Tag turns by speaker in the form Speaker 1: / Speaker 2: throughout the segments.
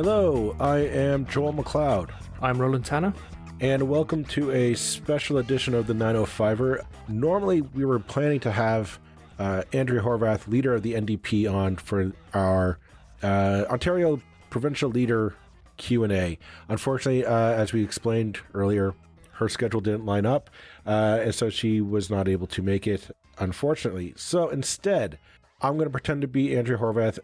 Speaker 1: Hello, I am Joel McLeod.
Speaker 2: I'm Roland Tanner.
Speaker 1: And welcome to a special edition of the 905er. Normally, we were planning to have Andrea Horvath, leader of the NDP, on for our Ontario Provincial Leader Q&A. Unfortunately, as we explained earlier, her schedule didn't line up, and so she was not able to make it, unfortunately. So instead, I'm going to pretend to be Andrea Horvath.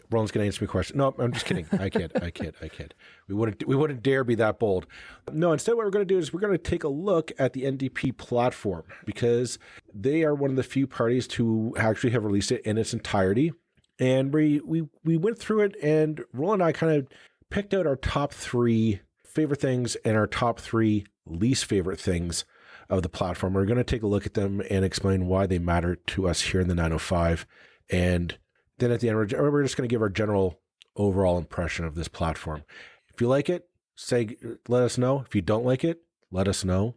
Speaker 1: Roland's going to answer me a question. No, I'm just kidding. I kid. We wouldn't dare be that bold. No, instead what we're going to do is we're going to take a look at the NDP platform, because they are one of the few parties to actually have released it in its entirety. And we went through it, and Roland and I kind of picked out our top 3 favorite things and our top 3 least favorite things of the platform. We're going to take a look at them and explain why they matter to us here in the 905. And then at the end, we're just going to give our general overall impression of this platform. If you like it, let us know. If you don't like it, let us know.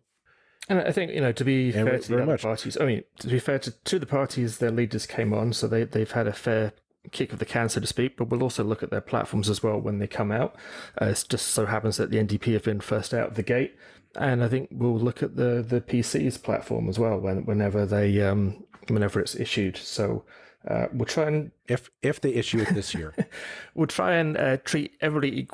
Speaker 2: And I think, to be fair to the other parties, to be fair to the parties, their leaders came on, so they've had a fair kick of the can, so to speak, but we'll also look at their platforms as well when they come out. It just so happens that the NDP have been first out of the gate. And I think we'll look at the PC's platform as well whenever it's issued. So we'll try and
Speaker 1: if they issue it this year,
Speaker 2: we'll try and treat everybody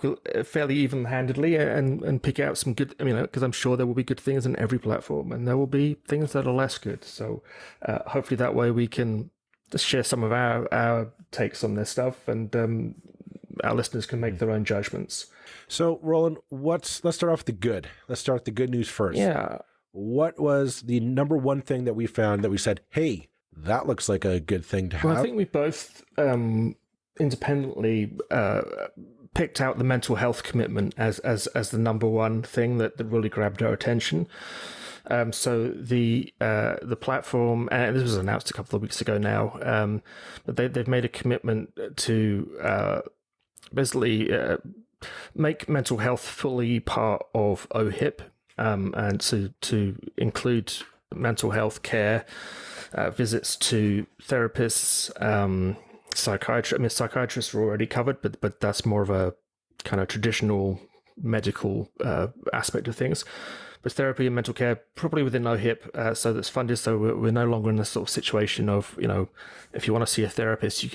Speaker 2: fairly even-handedly and pick out some good. Because I'm sure there will be good things in every platform, and there will be things that are less good. So hopefully that way we can just share some of our takes on this stuff, and our listeners can make their own judgments.
Speaker 1: So, Roland, let's start off with the good. Let's start with the good news first.
Speaker 2: Yeah.
Speaker 1: What was the number one thing that we found that we said, hey, that looks like a good thing to have?
Speaker 2: Well, I think we both independently picked out the mental health commitment as the number one thing that really grabbed our attention. So the platform, and this was announced a couple of weeks ago now, but they've made a commitment to basically make mental health fully part of OHIP, and to include mental health care, visits to therapists, psychiatrists. Psychiatrists are already covered, but that's more of a kind of traditional medical aspect of things. But therapy and mental care probably within OHIP, so that's funded. So we're no longer in this sort of situation of, if you want to see a therapist, you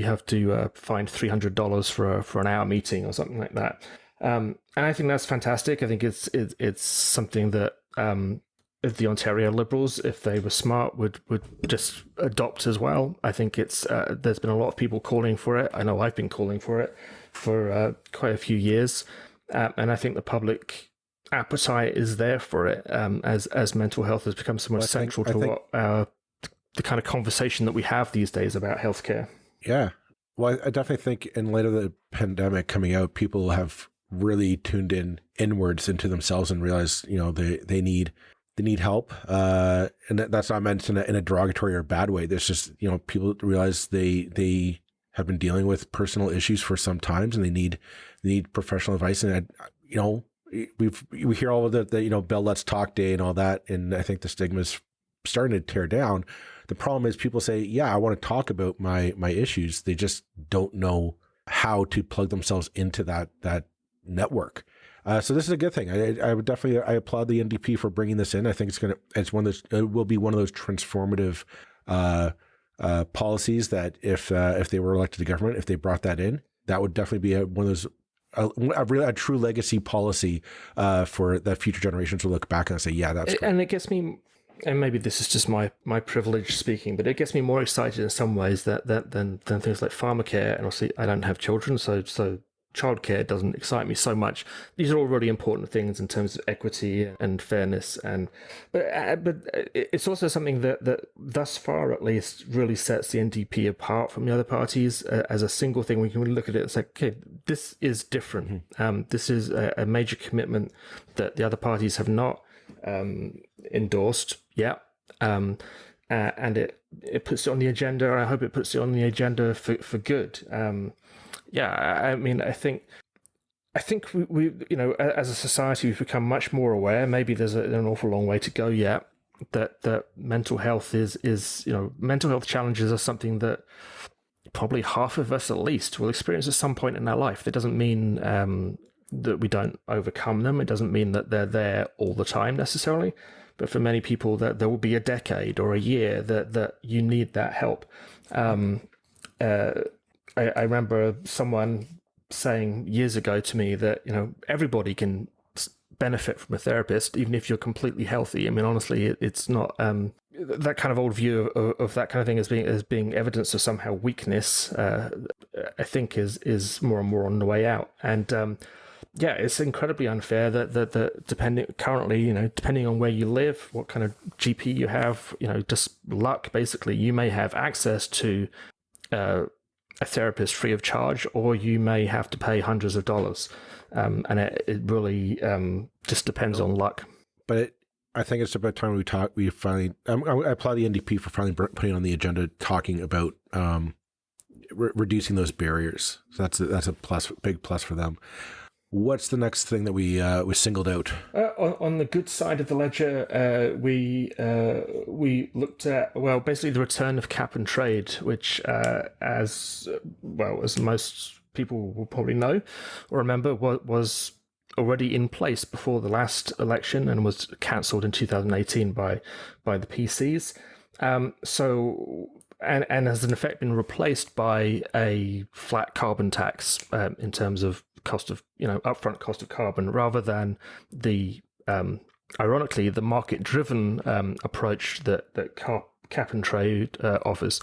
Speaker 2: have to find $300 for an hour meeting or something like that. And I think that's fantastic. I think it's something that the Ontario Liberals, if they were smart, would just adopt as well. I think it's there's been a lot of people calling for it. I know I've been calling for it for quite a few years, and I think the public appetite is there for it, as mental health has become so much central to what the kind of conversation that we have these days about healthcare.
Speaker 1: Yeah. Well, I definitely think in light of the pandemic coming out, people have really tuned inwards into themselves and realized, they need help. And that's not meant in a derogatory or bad way. There's just, people realize they have been dealing with personal issues for some times, and they need professional advice. And, we hear all of the Bell Let's Talk Day and all that, and I think the stigma is starting to tear down. The problem is people say, yeah, I want to talk about my issues. They just don't know how to plug themselves into that network. So this is a good thing. I would definitely, I applaud the NDP for bringing this in. I think it will be one of those transformative policies that if they were elected to government, if they brought that in, that would definitely be one of those a true legacy policy for that future generations will look back and say, yeah, that's great.
Speaker 2: And it gets me, and maybe this is just my privilege speaking, but it gets me more excited in some ways than things like pharmacare. And obviously I don't have children, so childcare doesn't excite me so much. These are all really important things in terms of equity and fairness, but it's also something that thus far at least really sets the NDP apart from the other parties as a single thing. We can look at it and say, okay, this is different. This is a major commitment that the other parties have not endorsed yet. And it puts it on the agenda, and I hope it puts it on the agenda for good. I think we as a society, we've become much more aware. Maybe there's an awful long way to go yet. That mental health is mental health challenges are something that probably half of us at least will experience at some point in our life. That doesn't mean that we don't overcome them. It doesn't mean that they're there all the time necessarily. But for many people, that there will be a decade or a year that you need that help. I remember someone saying years ago to me that everybody can benefit from a therapist, even if you're completely healthy. I mean, honestly, it's not that kind of old view of that kind of thing as being evidence of somehow weakness. I think is more and more on the way out, and it's incredibly unfair that depending on where you live, what kind of GP you have, just luck basically, you may have access to a therapist free of charge, or you may have to pay hundreds of dollars. And it really just depends on luck.
Speaker 1: But I think it's about time we finally, I applaud the NDP for finally putting on the agenda, talking about reducing those barriers. So that's a plus, big plus for them. What's the next thing that we singled out?
Speaker 2: On the good side of the ledger, we looked at, basically the return of cap and trade, which as most people will probably know or remember, was already in place before the last election and was cancelled in 2018 by the PCs. And has in effect been replaced by a flat carbon tax in terms of cost of upfront cost of carbon, rather than the ironically the market driven approach that cap and trade offers.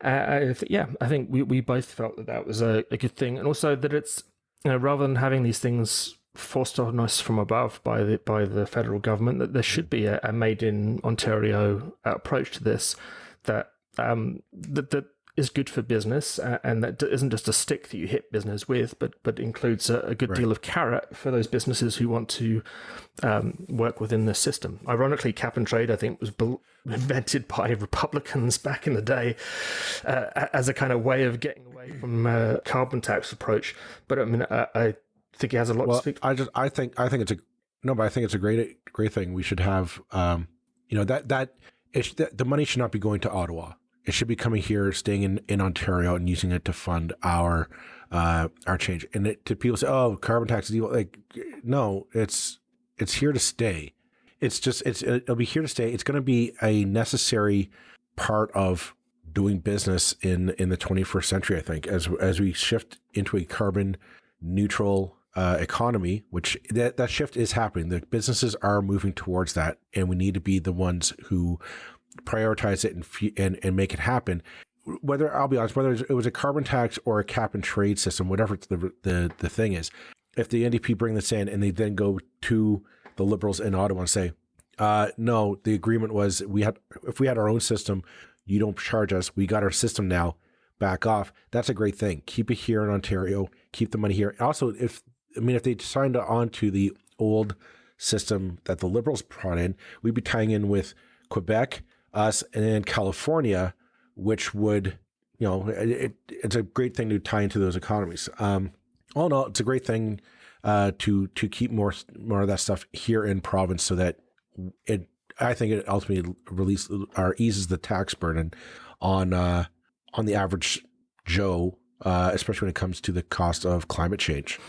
Speaker 2: I think we both felt that was a good thing, and also that it's rather than having these things forced on us from above by the federal government, that there should be a made in Ontario approach to this that is good for business, and that isn't just a stick that you hit business with, but includes a good deal of carrot for those businesses who want to work within the system. Ironically, cap and trade, I think, was invented by Republicans back in the day as a kind of way of getting away from a carbon tax approach. But I mean, I think it has a lot to speak.
Speaker 1: I think it's a great thing. We should have the money should not be going to Ottawa. It should be coming here, staying in Ontario, and using it to fund our change. And to people say, "Oh, carbon tax is evil." Like, no, it's here to stay. It'll be here to stay. It's going to be a necessary part of doing business in the 21st century. I think as we shift into a carbon neutral economy, which that shift is happening. The businesses are moving towards that, and we need to be the ones who prioritize it and make it happen. Whether it was a carbon tax or a cap and trade system, whatever the thing is, if the NDP bring this in and they then go to the Liberals in Ottawa and say, no, the agreement was if we had our own system, you don't charge us. We got our system now. Back off. That's a great thing. Keep it here in Ontario. Keep the money here. Also, if they signed on to the old system that the Liberals brought in, we'd be tying in with Quebec, us, and then California, which would, it's a great thing to tie into those economies. All in all, it's a great thing to keep more of that stuff here in province, so that I think it ultimately eases the tax burden on the average Joe, especially when it comes to the cost of climate change.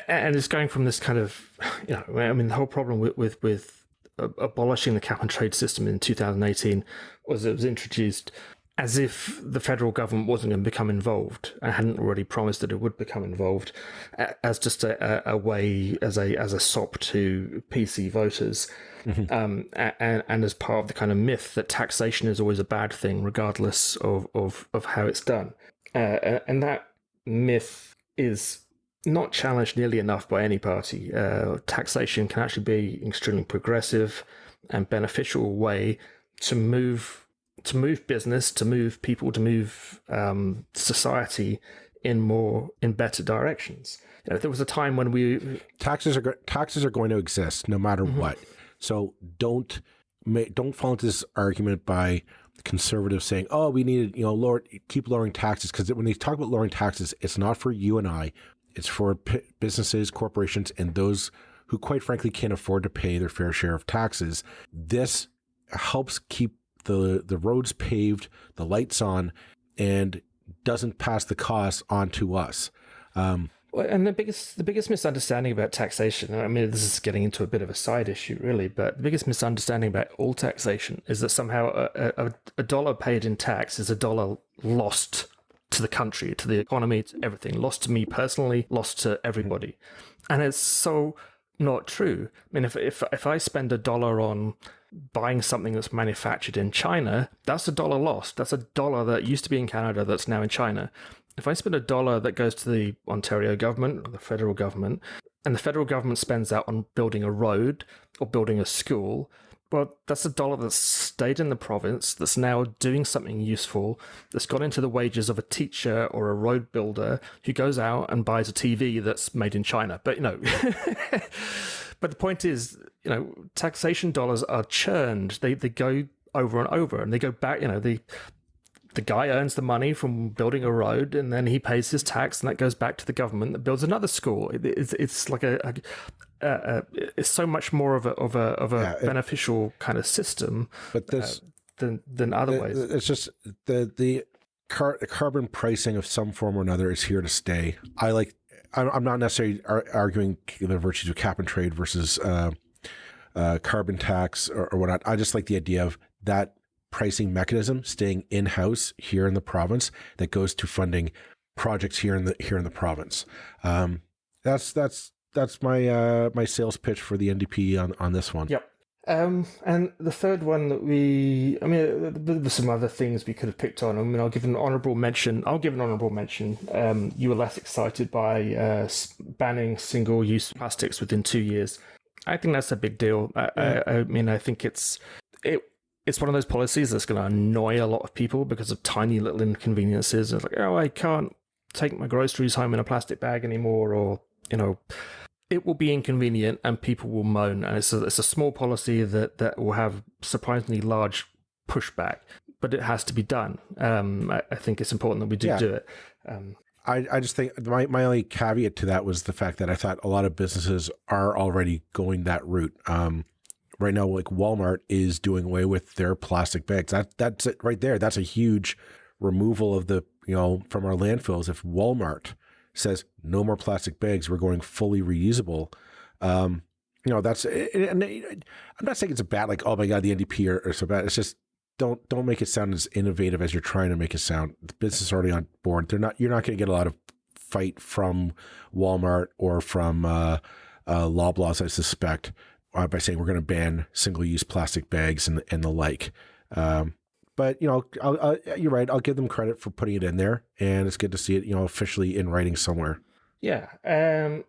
Speaker 2: And it's going from this kind of, the whole problem with abolishing the cap and trade system in 2018 was it was introduced as if the federal government wasn't going to become involved and hadn't already promised that it would become involved, as just a way, as a sop to PC voters. Mm-hmm. And as part of the kind of myth that taxation is always a bad thing, regardless of how it's done. And that myth is not challenged nearly enough by any party. Taxation can actually be an extremely progressive and beneficial way to move business, to move people, to move society in better directions. There was a time when
Speaker 1: taxes are going to exist no matter mm-hmm. what. So don't fall into this argument by conservatives saying, "Oh, we need to keep lowering taxes," because when they talk about lowering taxes, it's not for you and I. It's for businesses, corporations, and those who, quite frankly, can't afford to pay their fair share of taxes. This helps keep the roads paved, the lights on, and doesn't pass the cost on to us.
Speaker 2: Well, and the biggest misunderstanding about taxation, I mean, this is getting into a bit of a side issue, really, but the biggest misunderstanding about all taxation is that somehow a dollar paid in tax is a dollar lost to the country, to the economy, to everything, lost to me personally, lost to everybody. And it's so not true. I mean, if I spend $1 on buying something that's manufactured in China, that's $1 lost. That's $1 that used to be in Canada that's now in China. If I spend $1 that goes to the Ontario government or the federal government, and the federal government spends that on building a road or building a school, well, that's $1 that's stayed in the province, that's now doing something useful, that's gone into the wages of a teacher or a road builder who goes out and buys a TV that's made in China. But, but the point is, taxation dollars are churned. They go over and over, and they go back, the guy earns the money from building a road, and then he pays his tax, and that goes back to the government that builds another school. It's like it's so much more of a beneficial kind of system, but than other ways.
Speaker 1: It's just the carbon pricing of some form or another is here to stay. I'm not necessarily arguing the virtues of cap and trade versus carbon tax or whatnot. I just like the idea of that pricing mechanism staying in-house here in the province that goes to funding projects here in the province. That's my sales pitch for the NDP on this one.
Speaker 2: Yep. And the third one that there's some other things we could have picked on. I mean, I'll give an honourable mention. You were less excited by banning single-use plastics within 2 years. I think that's a big deal. I think it's one of those policies that's going to annoy a lot of people because of tiny little inconveniences. It's like, I can't take my groceries home in a plastic bag anymore, or, it will be inconvenient and people will moan. And it's a small policy that will have surprisingly large pushback, but it has to be done. I think it's important that we do it.
Speaker 1: I just think my only caveat to that was the fact that I thought a lot of businesses are already going that route. Right now, like Walmart is doing away with their plastic bags. That's it right there. That's a huge removal of from our landfills. If Walmart says no more plastic bags, we're going fully reusable. That's. And I'm not saying it's a bad, like, oh my God, the NDP are so bad. It's just don't make it sound as innovative as you're trying to make it sound. The business is already on board. You're not going to get a lot of fight from Walmart or from Loblaws, I suspect, by saying we're going to ban single-use plastic bags and the like. But you're right. I'll give them credit for putting it in there, and it's good to see it, officially in writing somewhere.
Speaker 2: Yeah, and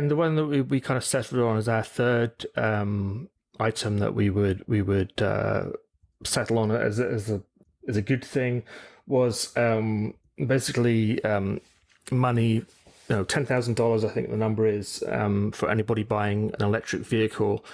Speaker 2: the one that we kind of settled on as our third item that we would settle on as a good thing was basically money. $10,000, I think the number is, for anybody buying an electric vehicle,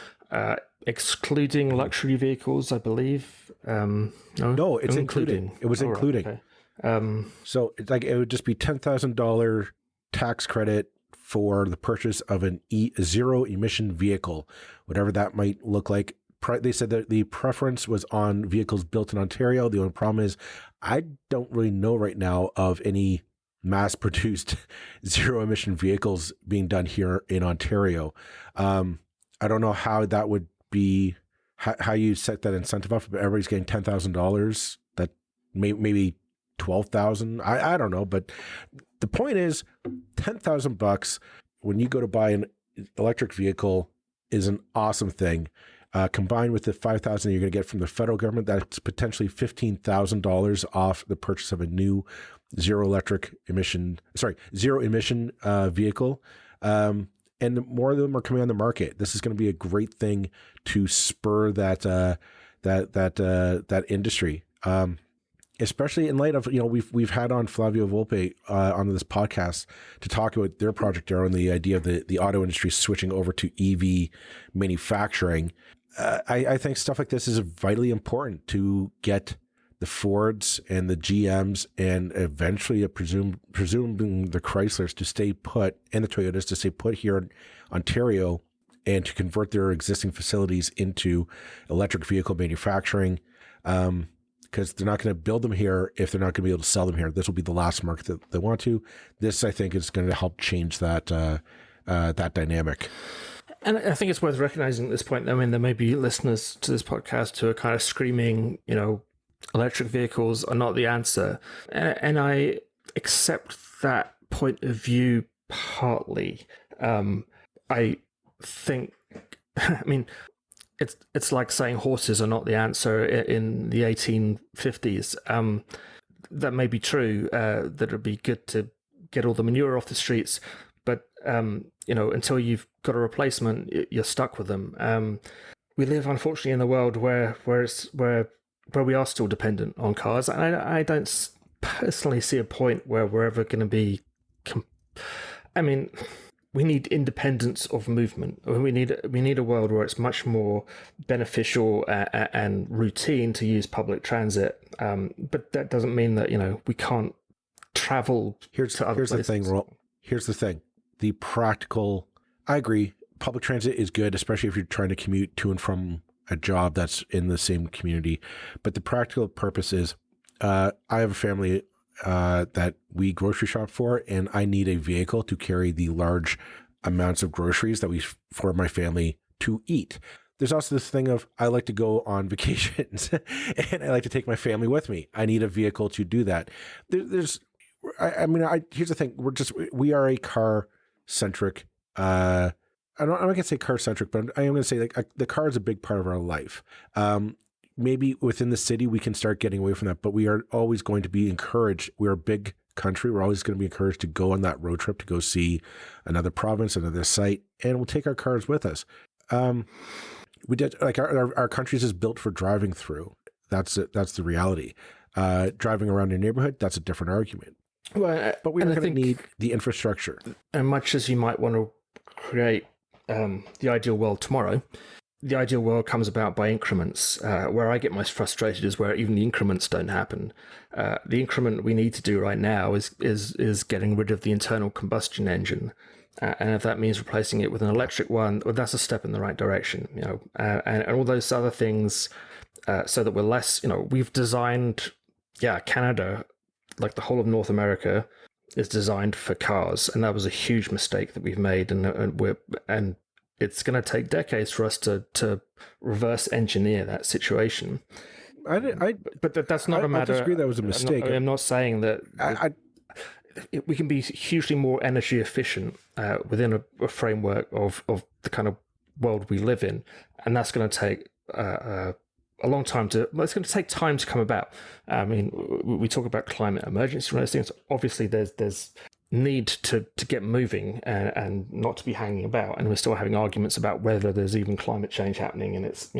Speaker 2: excluding luxury vehicles, I believe.
Speaker 1: No, it's including. It was including.
Speaker 2: Right, okay.
Speaker 1: So it's like it would just be $10,000 tax credit for the purchase of a zero emission vehicle, whatever that might look like. They said that the preference was on vehicles built in Ontario. The only problem is I don't really know right now of any mass-produced zero-emission vehicles being done here in Ontario. I don't know how that would be, how you set that incentive up, but everybody's getting $10,000. That maybe $12,000. I don't know, but the point is, $10,000 when you go to buy an electric vehicle is an awesome thing. Combined with the $5,000 you're going to get from the federal government, that's potentially $15,000 off the purchase of a new zero emission vehicle. And more of them are coming on the market. This is going to be a great thing to spur that industry. Especially in light of, we've had on Flavio Volpe on this podcast to talk about their project there on the idea of the auto industry switching over to EV manufacturing. I think stuff like this is vitally important to get the Fords and the GMs and eventually presuming the Chryslers to stay put and the Toyotas to stay put here in Ontario and to convert their existing facilities into electric vehicle manufacturing. because they're not going to build them here if they're not going to be able to sell them here. This will be the last market that they want to. This, I think, is going to help change that that dynamic.
Speaker 2: And I think it's worth recognizing at this point, I mean, there may be listeners to this podcast who are kind of screaming, electric vehicles are not the answer. And I accept that point of view partly. I think, it's like saying horses are not the answer in the 1850s. That may be true, that it would be good to get all the manure off the streets, but until you've got a replacement, you're stuck with them. We live, unfortunately, in a world where we are still dependent on cars, and I don't personally see a point where we're ever going to be. We need independence of movement. We need a world where it's much more beneficial and routine to use public transit. But that doesn't mean that we can't travel to other places.
Speaker 1: Here's the thing. The practical. I agree. Public transit is good, especially if you're trying to commute to and from a job that's in the same community. But the practical purpose is, I have a family that we grocery shop for, and I need a vehicle to carry the large amounts of groceries that for my family to eat. There's also this thing of, I like to go on vacations and I like to take my family with me. I need a vehicle to do that. Here's the thing. We are a car centric, I'm not going to say car centric, but I am going to say the car is a big part of our life. Maybe within the city, we can start getting away from that, but we are always going to be encouraged. We're a big country. We're always going to be encouraged to go on that road trip, to go see another province, another site, and we'll take our cars with us. We did our country is just built for driving through. That's it. That's the reality. Driving around your neighborhood, that's a different argument.
Speaker 2: Well,
Speaker 1: but we are going to need the infrastructure.
Speaker 2: And much as you might want to create the ideal world tomorrow, the ideal world comes about by increments. Where I get most frustrated is where even the increments don't happen. The increment we need to do right now is getting rid of the internal combustion engine, and if that means replacing it with an electric one, well, that's a step in the right direction. And all those other things, so that we're less. We've designed, Canada, like the whole of North America, is designed for cars, and that was a huge mistake that we've made, and it's going to take decades for us to reverse engineer that situation. But that's not a matter.
Speaker 1: I disagree. That was a mistake.
Speaker 2: I'm not saying that we can be hugely more energy efficient within a framework of the kind of world we live in, and that's going to take a long time to. Well, it's going to take time to come about. We talk about climate emergency and those things. Obviously, there's need to get moving and not to be hanging about, and we're still having arguments about whether there's even climate change happening, and it's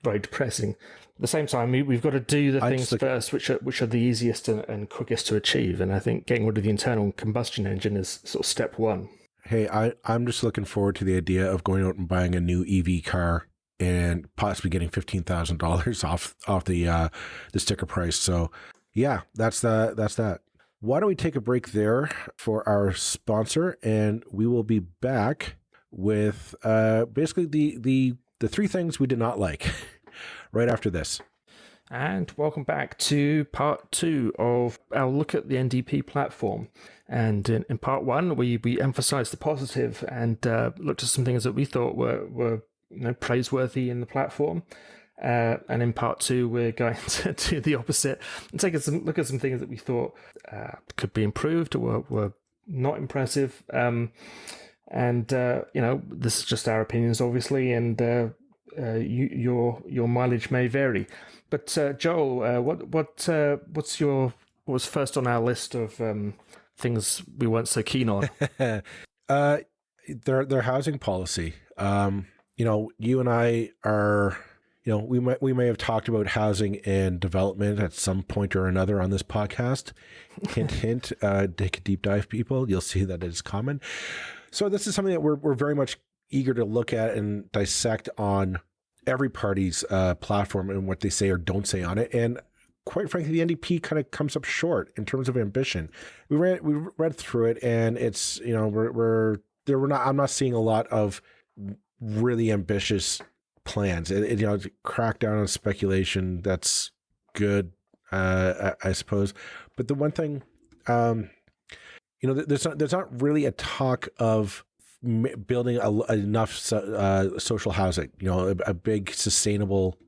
Speaker 2: very depressing. At the same time, we've got to do the things first which are the easiest and quickest to achieve, and I think getting rid of the internal combustion engine is sort of step one.
Speaker 1: Hey, I'm just looking forward to the idea of going out and buying a new EV car and possibly getting $15,000 off the sticker price. So yeah, that's that. Why don't we take a break there for our sponsor, and we will be back with basically the three things we did not like right after this.
Speaker 2: And welcome back to part 2 of our look at the NDP platform. And in part 1, we emphasized the positive and looked at some things that we thought were praiseworthy in the platform. And in part 2, we're going to do the opposite and take a look at some things that we thought could be improved or were not impressive. This is just our opinions, obviously, and your mileage may vary. But Joel, what was first on our list of things we weren't so keen on?
Speaker 1: Their housing policy. You and I are. We may have talked about housing and development at some point or another on this podcast. Hint, hint. Take a deep dive, people. You'll see that it's common. So this is something that we're very much eager to look at and dissect on every party's platform and what they say or don't say on it. And quite frankly, the NDP kind of comes up short in terms of ambition. We read through it, and it's I'm not seeing a lot of really ambitious plans. To crack down on speculation, that's good. I suppose. But the one thing, there's not really a talk of building enough social housing, a big sustainable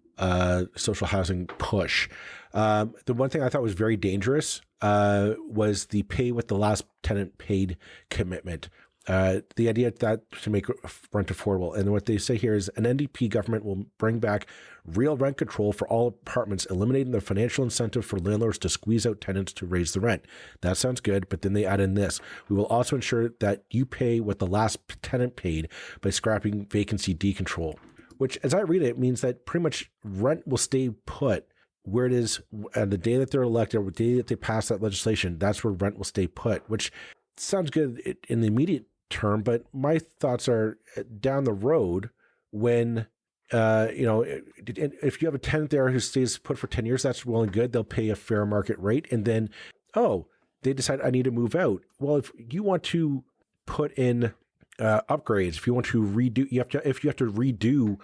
Speaker 1: social housing push. The one thing I thought was very dangerous was the pay with the last tenant paid commitment. The idea that to make rent affordable. And what they say here is an NDP government will bring back real rent control for all apartments, eliminating the financial incentive for landlords to squeeze out tenants to raise the rent. That sounds good, but then they add in this. We will also ensure that you pay what the last tenant paid by scrapping vacancy decontrol, which, as I read it, means that pretty much rent will stay put where it is the day that they're elected, or the day that they pass that legislation. That's where rent will stay put, which sounds good in the immediate term, but my thoughts are down the road when, if you have a tenant there who stays put for 10 years, that's well and good. They'll pay a fair market rate. And then, they decide I need to move out. Well, if you want to put in upgrades, if you want to redo, if you have to redo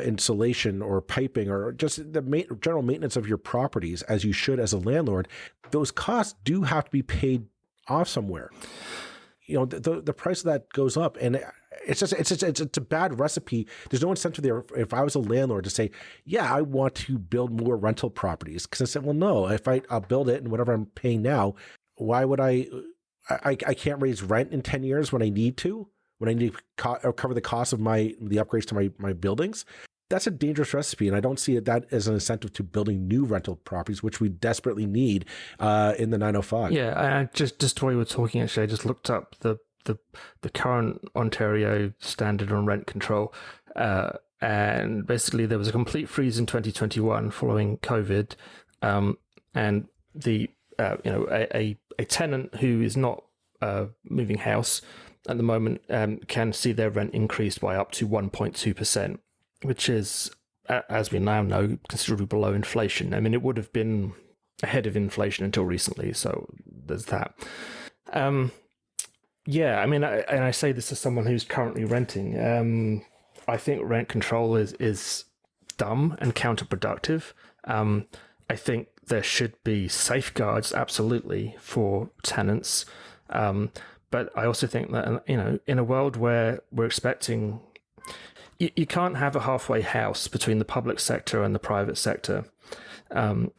Speaker 1: insulation or piping or just the general maintenance of your properties, as you should as a landlord, those costs do have to be paid off somewhere. The price of that goes up, and it's a bad recipe. There's no incentive there. If I was a landlord to say, yeah, I want to build more rental properties, because I said, well, no, if I'll build it and whatever I'm paying now, why would I can't raise rent in 10 years when I need to cover the cost of the upgrades to my buildings. That's a dangerous recipe, and I don't see that as an incentive to building new rental properties, which we desperately need in the 905.
Speaker 2: Yeah, I just while you were talking, actually, I just looked up the current Ontario standard on rent control, and basically there was a complete freeze in 2021 following COVID, and the a tenant who is not moving house at the moment can see their rent increased by up to 1.2%. Which is, as we now know, considerably below inflation. I mean, it would have been ahead of inflation until recently, so there's that. I say this as someone who's currently renting. I think rent control is dumb and counterproductive. I think there should be safeguards, absolutely, for tenants. But I also think that, in a world where we're expecting... You can't have a halfway house between the public sector and the private sector.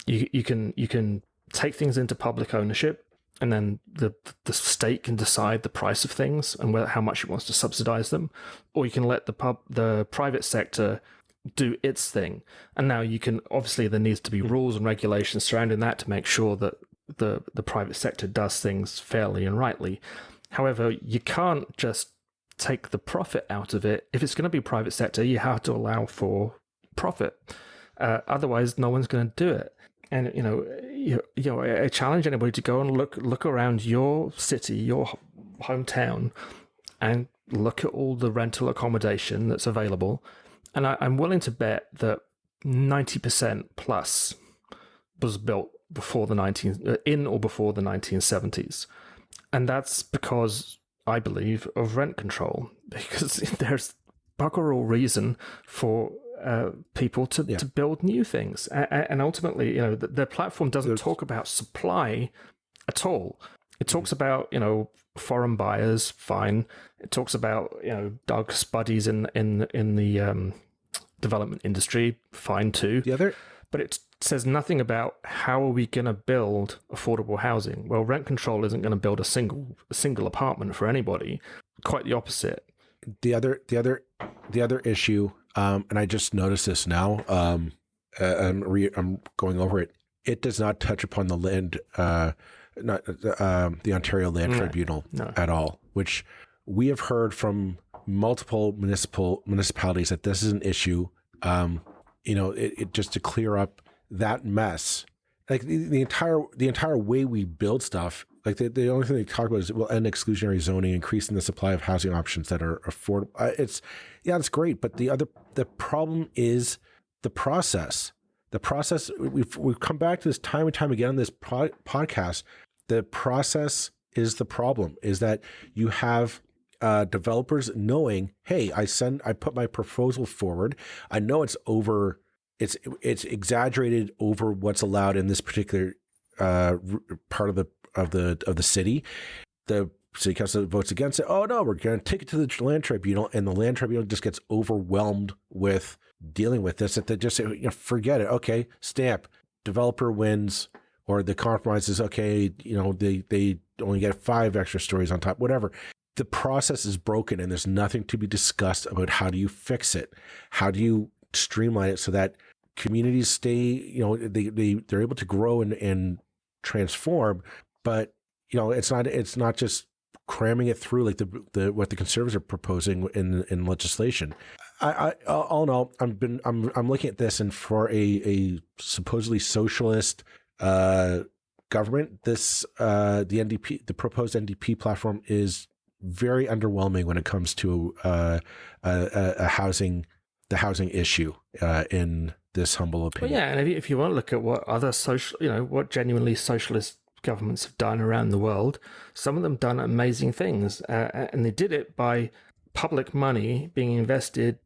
Speaker 2: You can take things into public ownership, and then the state can decide the price of things and how much it wants to subsidize them, or you can let the private sector do its thing. And now there needs to be rules and regulations surrounding that to make sure that the private sector does things fairly and rightly. However, you can't just take the profit out of it. If it's going to be private sector, you have to allow for profit. Otherwise, no one's going to do it. And I challenge anybody to go and look around your city, your hometown, and look at all the rental accommodation that's available. And I'm willing to bet that 90% plus was built before the 1970s, and that's because, I believe, of rent control, because there's bugger all reason for people to build new things. And ultimately, the platform doesn't talk about supply at all. It talks about, foreign buyers, fine. It talks about, Doug's buddies in the development industry, fine too. But it says nothing about how are we going to build affordable housing. Well, rent control isn't going to build a single apartment for anybody. Quite the opposite.
Speaker 1: The other issue, and I just noticed this now. I'm going over it. It does not touch upon the land, the Ontario Land Tribunal at all, which we have heard from multiple municipalities that this is an issue. It just to clear up that mess, like the entire way we build stuff. Like the only thing they talk about is we'll end exclusionary zoning, increasing the supply of housing options that are affordable. It's great, but the problem is the process. The process, we've come back to this time and time again on this podcast. The process is the problem. Is that you have developers knowing, hey, I put my proposal forward. I know it's it's exaggerated over what's allowed in this particular part of the city. The city council votes against it. Oh no, we're going to take it to the land tribunal, and the land tribunal just gets overwhelmed with dealing with this. That they just say, forget it. Okay, stamp. Developer wins, or the compromise is okay. They only get 5 extra stories on top. Whatever. The process is broken, and there's nothing to be discussed about how do you fix it. How do you streamline it so that communities stay, they're able to grow and transform, but it's not just cramming it through like the what the Conservatives are proposing in legislation. All in all, I'm looking at this, and for a supposedly socialist government, this the NDP, the proposed NDP platform is very underwhelming when it comes to the housing issue in this humble opinion.
Speaker 2: Well, yeah, and if you want to look at what other what genuinely socialist governments have done around the world, some of them done amazing things, and they did it by public money being invested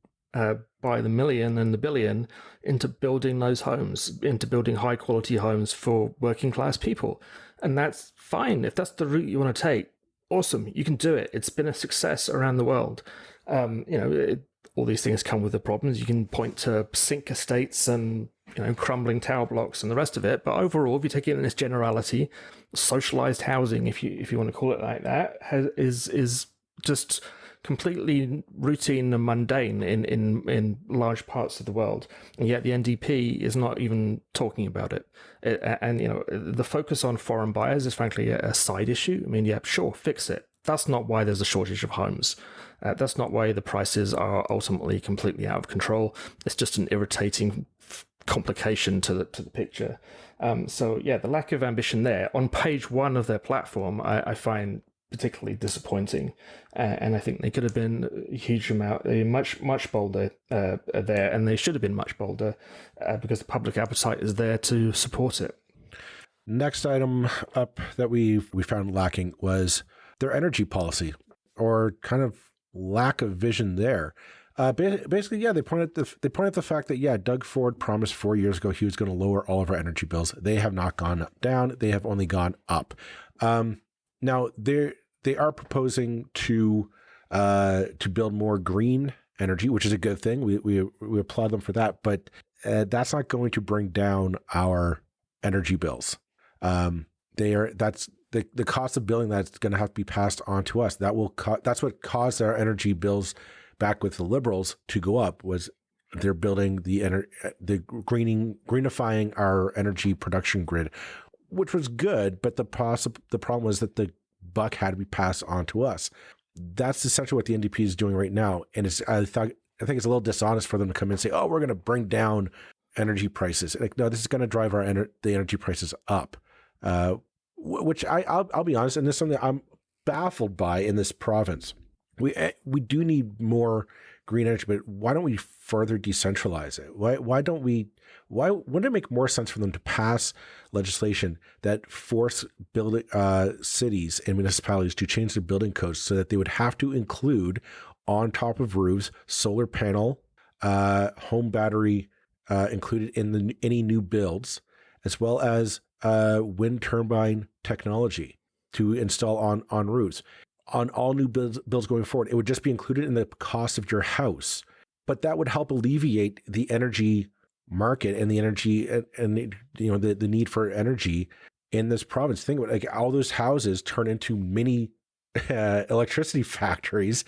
Speaker 2: by the million and the billion into building those homes, into building high quality homes for working class people. And that's fine. If that's the route you want to take, awesome, you can do it. It's been a success around the world. All these things come with the problems. You can point to sink estates and crumbling tower blocks and the rest of it. But overall, if you take it in this generality, socialized housing, if you want to call it like that, is just completely routine and mundane in large parts of the world. And yet the NDP is not even talking about it. And the focus on foreign buyers is frankly a side issue. I mean, yeah, sure, fix it. That's not why there's a shortage of homes. That's not why the prices are ultimately completely out of control. It's just an irritating complication to the picture. So yeah, the lack of ambition there on page 1 of their platform, I find particularly disappointing, and I think they could have been a huge amount, much bolder there, and they should have been much bolder because the public appetite is there to support it.
Speaker 1: Next item up that we found lacking was their energy policy, or kind of lack of vision there. Basically, yeah, they pointed at the fact that Doug Ford promised 4 years ago he was going to lower all of our energy bills. They have not gone down; they have only gone up. Now they are proposing to build more green energy, which is a good thing. We applaud them for that, but that's not going to bring down our energy bills. That's the cost of billing that's going to have to be passed on to us. That's what caused our energy bills back with the Liberals to go up, was they're building the greenifying our energy production grid, which was good, but the problem was that the buck had to be passed on to us. That's essentially what the NDP is doing right now, and I think it's a little dishonest for them to come in and say, "Oh, we're going to bring down energy prices." Like, no, this is going to drive the energy prices up, which I'll be honest, and this is something I'm baffled by in this province. We do need more green energy, but why don't we further decentralize it? Why wouldn't it make more sense for them to pass legislation that force building cities and municipalities to change their building codes so that they would have to include on top of roofs solar panel, home battery included in any new builds, as well as wind turbine technology to install on roofs. On all new bills going forward, it would just be included in the cost of your house. But that would help alleviate the energy market and the energy and the need for energy in this province. Think about it, like all those houses turn into mini electricity factories,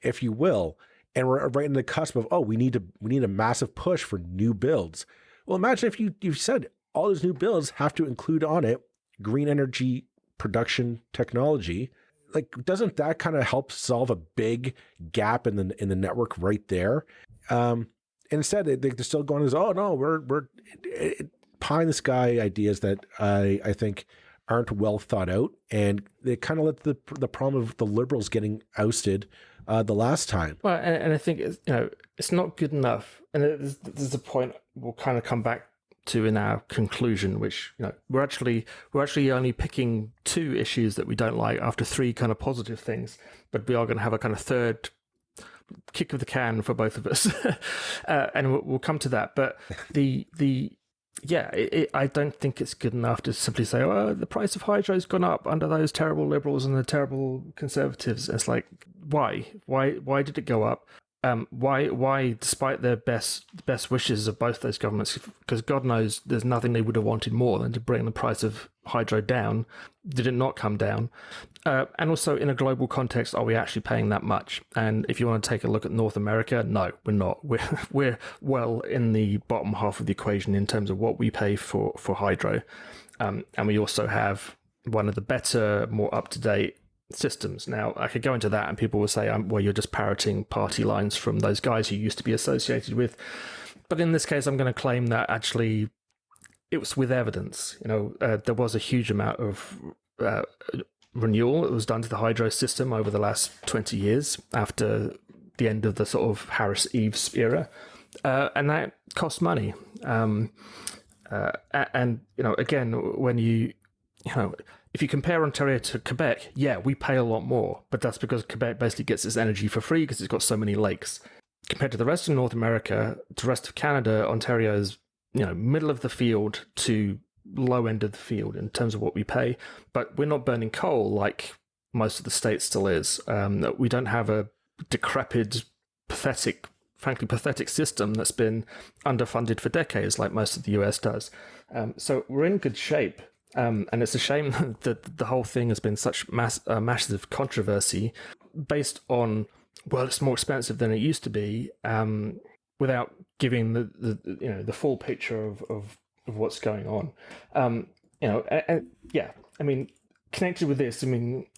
Speaker 1: if you will. And we're right in the cusp of, we need a massive push for new builds. Well, imagine if you said all those new builds have to include on it green energy production technology. Like, doesn't that kind of help solve a big gap in the network right there? Instead, they're still going as, oh no, we're pie in the sky ideas that I think aren't well thought out, and they kind of let the problem of the Liberals getting ousted the last time.
Speaker 2: Well, and I think it's not good enough, and there's a point we'll kind of come back to in our conclusion, which we're actually only picking 2 issues that we don't like after 3 kind of positive things, but we are going to have a kind of third kick of the can for both of us, and we'll come to that. But I don't think it's good enough to simply say, "Oh, the price of hydro's gone up under those terrible liberals and the terrible conservatives." It's like, why did it go up? Why, despite their best wishes of both those governments, because God knows there's nothing they would have wanted more than to bring the price of hydro down, did it not come down? And also, in a global context, are we actually paying that much? And if you want to take a look at North America, no, we're not. We're well in the bottom half of the equation in terms of what we pay for hydro. And we also have one of the better, more up-to-date systems. Now, I could go into that and people will say, well, you're just parroting party lines from those guys who used to be associated with. But in this case, I'm going to claim that actually it was with evidence. There was a huge amount of renewal that was done to the hydro system over the last 20 years after the end of the sort of Harris-Eves era. And that cost money. And again, when if you compare Ontario to Quebec, yeah, we pay a lot more, but that's because Quebec basically gets its energy for free because it's got so many lakes. Compared to the rest of North America, to the rest of Canada, Ontario is, middle of the field to low end of the field in terms of what we pay, but we're not burning coal like most of the states still is. We don't have a decrepit, frankly pathetic system that's been underfunded for decades like most of the US does. So we're in good shape. And it's a shame that the whole thing has been such massive controversy based on, well, it's more expensive than it used to be, without giving the full picture of what's going on. Connected with this,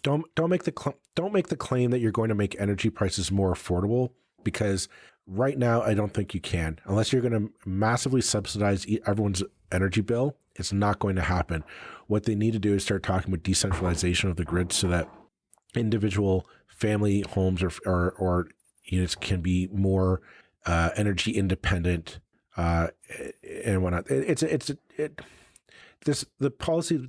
Speaker 1: don't make the claim that you're going to make energy prices more affordable, because right now I don't think you can, unless you're going to massively subsidize everyone's energy bill. It's not going to happen. What they need to do is start talking about decentralization of the grid so that individual family homes or units can be more energy independent and whatnot. The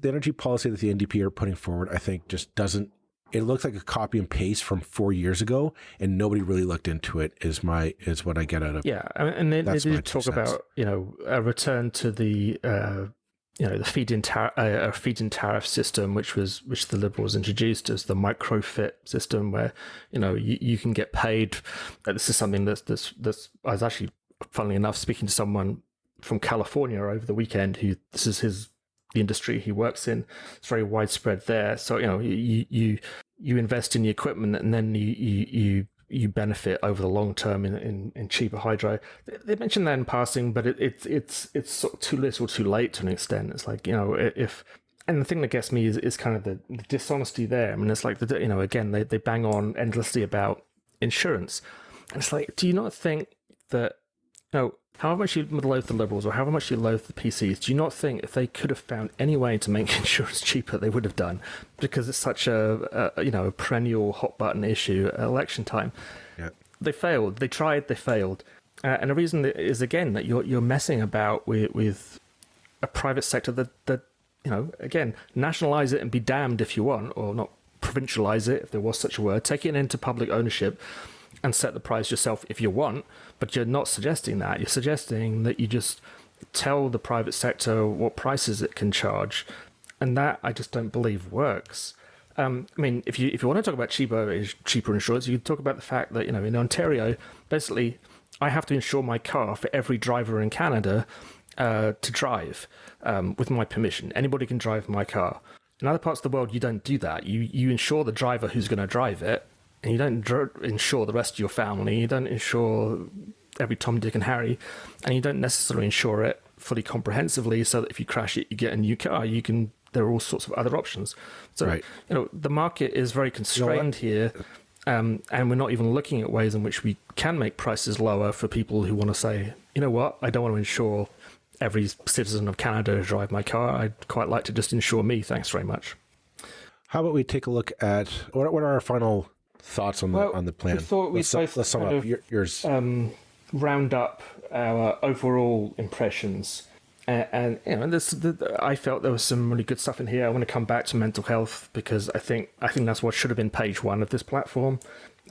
Speaker 1: energy policy that the NDP are putting forward, I think, just doesn't. It looks like a copy and paste from 4 years ago, and nobody really looked into it. Is what I get out of.
Speaker 2: Yeah, and they did talk about a return to the the feed-in tariff system, which the Liberals introduced as the microfit system, where you can get paid. This is something that's I was actually, funnily enough, speaking to someone from California over the weekend who the industry he works in. It's very widespread there. So you invest in the equipment and then you benefit over the long term in cheaper hydro. They mentioned that in passing, but it's sort of too little, too late to an extent. It's like if. And the thing that gets me is kind of the dishonesty there. I mean, it's like again they bang on endlessly about insurance, and it's like, do you not think that however much you loathe the Liberals or however much you loathe the PCs, do you not think if they could have found any way to make insurance cheaper, they would have done? Because it's such a perennial hot button issue at election time. Yeah. They failed. They tried. They failed. And the reason is, again, that you're messing about with a private sector that again, nationalize it and be damned if you want, or not provincialize it if there was such a word. Take it into public ownership and set the price yourself if you want, but you're not suggesting that. You're suggesting that you just tell the private sector what prices it can charge, and that I just don't believe works. If you want to talk about cheaper insurance, you can talk about the fact that in Ontario, basically, I have to insure my car for every driver in Canada to drive with my permission. Anybody can drive my car. In other parts of the world, you don't do that. You insure the driver who's going to drive it, and you don't insure the rest of your family. You don't insure every Tom, Dick, and Harry, and you don't necessarily insure it fully comprehensively so that if you crash it, you get a new car. There are all sorts of other options. So, right. The market is very constrained here, and we're not even looking at ways in which we can make prices lower for people who want to say, I don't want to insure every citizen of Canada to drive my car. I'd quite like to just insure me. Thanks very much.
Speaker 1: How about we take a look at what are our final thoughts on the plan?
Speaker 2: We thought we'd
Speaker 1: let's sum up yours.
Speaker 2: Round up our overall impressions, and I felt there was some really good stuff in here. I want to come back to mental health because I think that's what should have been page one of this platform.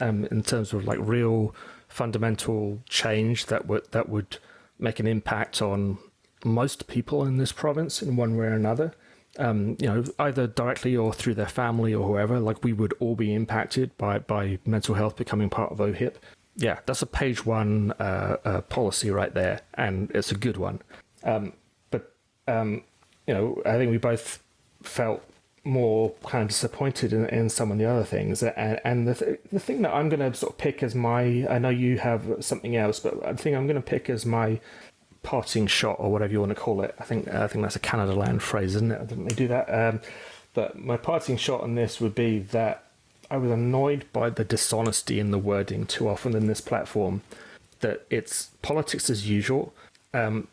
Speaker 2: in terms of like real fundamental change that would make an impact on most people in this province in one way or another. Either directly or through their family or whoever, like we would all be impacted by mental health becoming part of OHIP. Yeah, that's a page one policy right there, and it's a good one. I think we both felt more kind of disappointed in some of the other things. And the thing that I'm going to sort of pick as my, I know you have something else, but I think I'm going to pick as my parting shot, or whatever you want to call it. I think that's a Canada Land phrase, isn't it? Didn't they do that? But my parting shot on this would be that I was annoyed by the dishonesty in the wording too often in this platform, that it's politics as usual,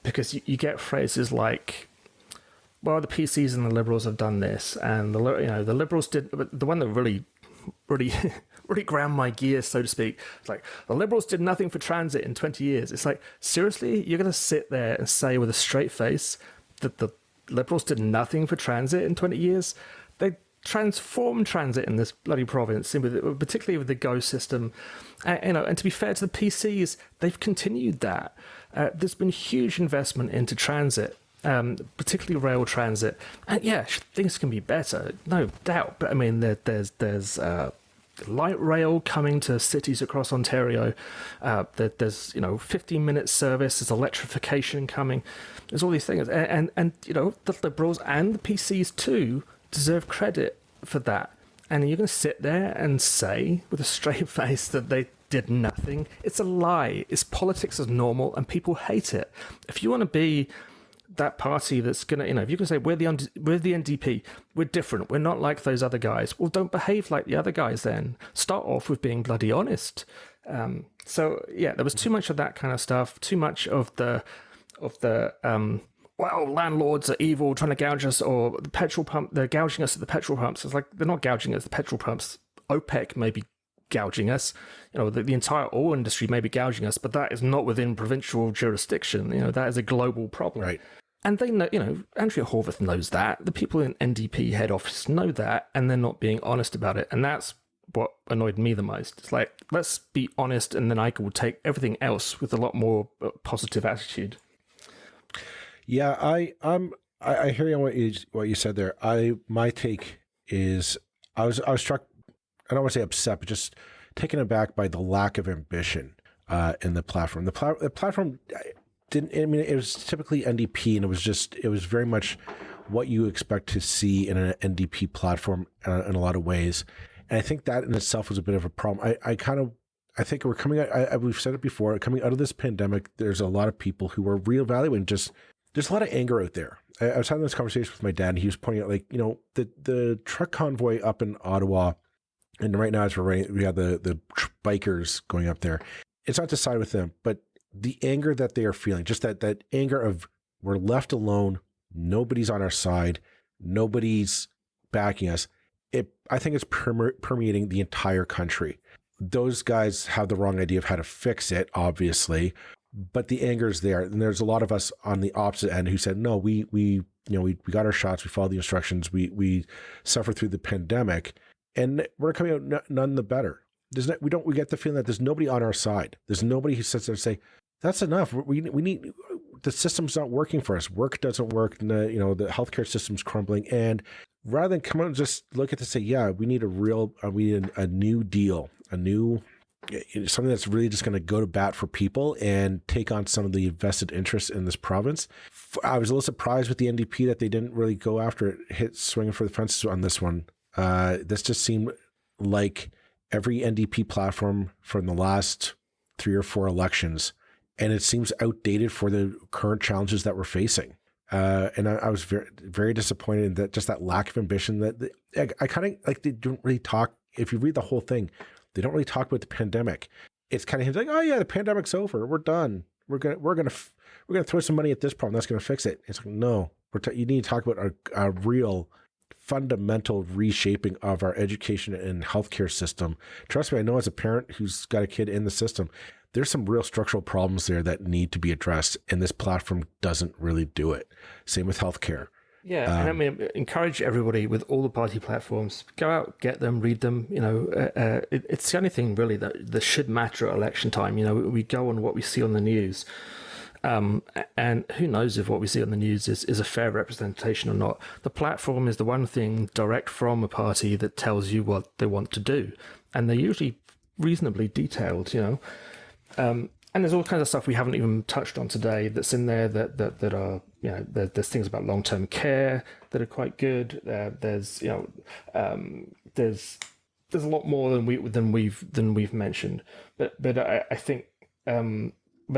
Speaker 2: because you get phrases like, well, the PCs and the Liberals have done this, and the Liberals did, but the one that really ground my gears, so to speak. It's like, the Liberals did nothing for transit in 20 years. It's like, seriously? You're going to sit there and say with a straight face that the Liberals did nothing for transit in 20 years? They transformed transit in this bloody province, particularly with the GO system. And to be fair to the PCs, they've continued that. There's been huge investment into transit, particularly rail transit. And yeah, things can be better, no doubt. But I mean, there's light rail coming to cities across Ontario. There's 15-minute service. There's electrification coming. There's all these things, and the Liberals and the PCs too deserve credit for that. And you're going to sit there and say with a straight face that they did nothing? It's a lie. It's politics as normal, and people hate it. If you want to be that party that's going to, if you can say, we're the NDP, we're different, we're not like those other guys, well, don't behave like the other guys then. Start off with being bloody honest. So, yeah, there was too much of that kind of stuff, too much of the well, landlords are evil, trying to gouge us, or the petrol pump, they're gouging us at the petrol pumps. It's like, they're not gouging us at the petrol pumps. OPEC may be gouging us. The entire oil industry may be gouging us, but that is not within provincial jurisdiction. That is a global problem.
Speaker 1: Right.
Speaker 2: And they know, Andrea Horwath knows that. The people in NDP head office know that, and they're not being honest about it. And that's what annoyed me the most. It's like, let's be honest, and then I will take everything else with a lot more positive attitude.
Speaker 1: Yeah, I hear you on what you said there. My take is I was struck. I don't want to say upset, but just taken aback by the lack of ambition in the platform. The platform didn't. I mean, it was typically NDP, and it was very much what you expect to see in an NDP platform in a lot of ways. And I think that in itself was a bit of a problem. I think we're coming out. We've said it before. Coming out of this pandemic, there's a lot of people who are reevaluating. There's a lot of anger out there. I was having this conversation with my dad, and he was pointing out, like, the truck convoy up in Ottawa, and right now we have the bikers going up there. It's not to side with them, but the anger that they are feeling, just that anger of, we're left alone, nobody's on our side, nobody's backing us. I think it's permeating the entire country. Those guys have the wrong idea of how to fix it, obviously, but the anger is there. And there's a lot of us on the opposite end who said, no, we got our shots, we followed the instructions, we suffered through the pandemic, and we're coming out none the better. We get the feeling that there's nobody on our side. There's nobody who sits there and say, that's enough. We need, the system's not working for us. Work doesn't work. The healthcare system's crumbling. And rather than come out and just look at this and say, yeah, we need a new deal, something that's really just going to go to bat for people and take on some of the vested interests in this province. I was a little surprised with the NDP that they didn't really go after it, swinging for the fences on this one. This just seemed like every NDP platform from the last 3 or 4 elections, and it seems outdated for the current challenges that we're facing. And I was very, very disappointed in that, just that lack of ambition. That I kind of like, they don't really talk. If you read the whole thing, they don't really talk about the pandemic. It's kind of like, oh yeah, the pandemic's over, we're done. We're gonna throw some money at this problem. That's gonna fix it. It's like, no, you need to talk about a real fundamental reshaping of our education and healthcare system. Trust me, I know as a parent who's got a kid in the system, there's some real structural problems there that need to be addressed, and this platform doesn't really do it. Same with healthcare.
Speaker 2: Yeah, and I mean, encourage everybody with all the party platforms, go out, get them, read them. It's the only thing really that should matter at election time. We go on what we see on the news. And who knows if what we see on the news is a fair representation or not. The platform is the one thing direct from a party that tells you what they want to do. And they're usually reasonably detailed, And there's all kinds of stuff we haven't even touched on today that's in there that are, there's things about long-term care that are quite good. There's a lot more than we've mentioned. But I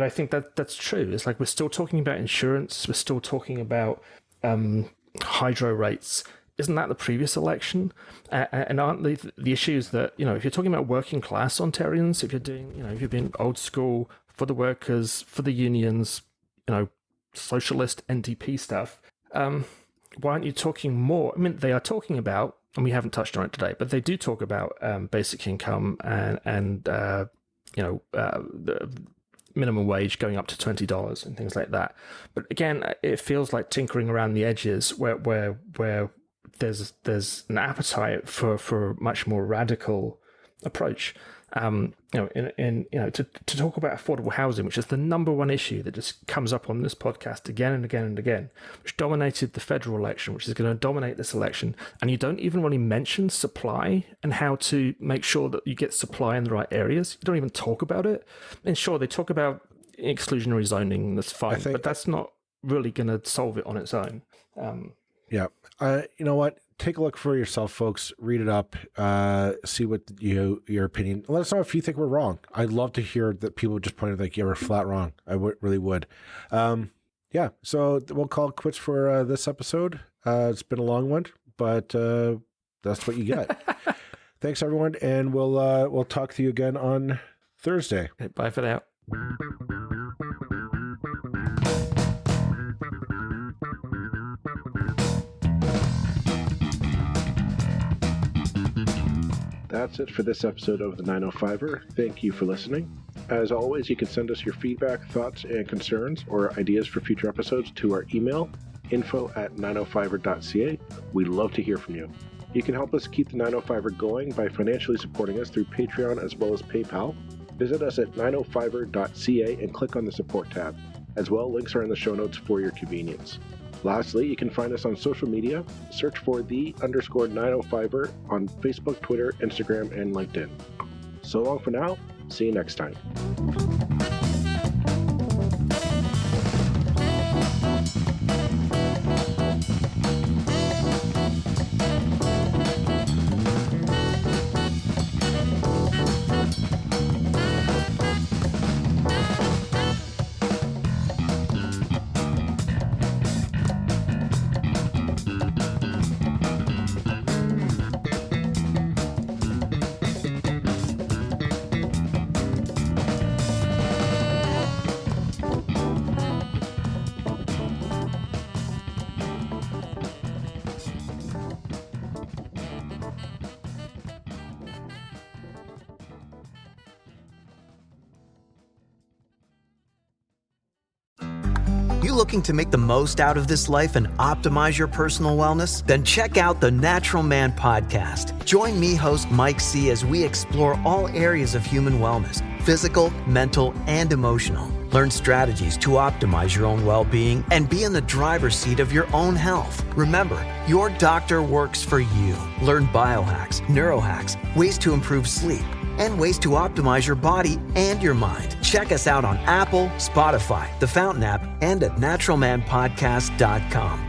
Speaker 2: think that's true. It's like we're still talking about insurance. We're still talking about hydro rates. Isn't that the previous election? And aren't the issues that, if you're talking about working class Ontarians, if you're being old school for the workers, for the unions, socialist NDP stuff, why aren't you talking more? I mean, they are talking about, and we haven't touched on it today, but they do talk about basic income and the minimum wage going up to $20 and things like that. But again, it feels like tinkering around the edges where there's an appetite for a much more radical approach. To talk about affordable housing, which is the number one issue that just comes up on this podcast again and again and again, which dominated the federal election, which is going to dominate this election. And you don't even really mention supply and how to make sure that you get supply in the right areas. You don't even talk about it. And sure, they talk about exclusionary zoning, that's fine, but that's not really going to solve it on its own.
Speaker 1: Yeah. You know what? Take a look for yourself, folks. Read it up. See what your opinion. Let us know if you think we're wrong. I'd love to hear that people just pointed like, yeah, we're flat wrong. I really would. Yeah. So we'll call it quits for this episode. It's been a long one, but that's what you get. Thanks, everyone, and we'll talk to you again on Thursday.
Speaker 2: Okay, bye for now.
Speaker 1: That's it for this episode of the 905er. Thank you for listening. As always, you can send us your feedback, thoughts, and concerns or ideas for future episodes to our email, info@905er.ca. We love to hear from you. You can help us keep the 905er going by financially supporting us through Patreon as well as PayPal. Visit us at 905er.ca and click on the support tab. As well, links are in the show notes for your convenience. Lastly, you can find us on social media. Search for _905er on Facebook, Twitter, Instagram, and LinkedIn. So long for now. See you next time.
Speaker 3: Looking to make the most out of this life and optimize your personal wellness? Then check out the Natural Man Podcast. Join me, host Mike C., as we explore all areas of human wellness, physical, mental, and emotional. Learn strategies to optimize your own well-being and be in the driver's seat of your own health. Remember, your doctor works for you. Learn biohacks, neurohacks, ways to improve sleep, and ways to optimize your body and your mind. Check us out on Apple, Spotify, the Fountain app, and at naturalmanpodcast.com.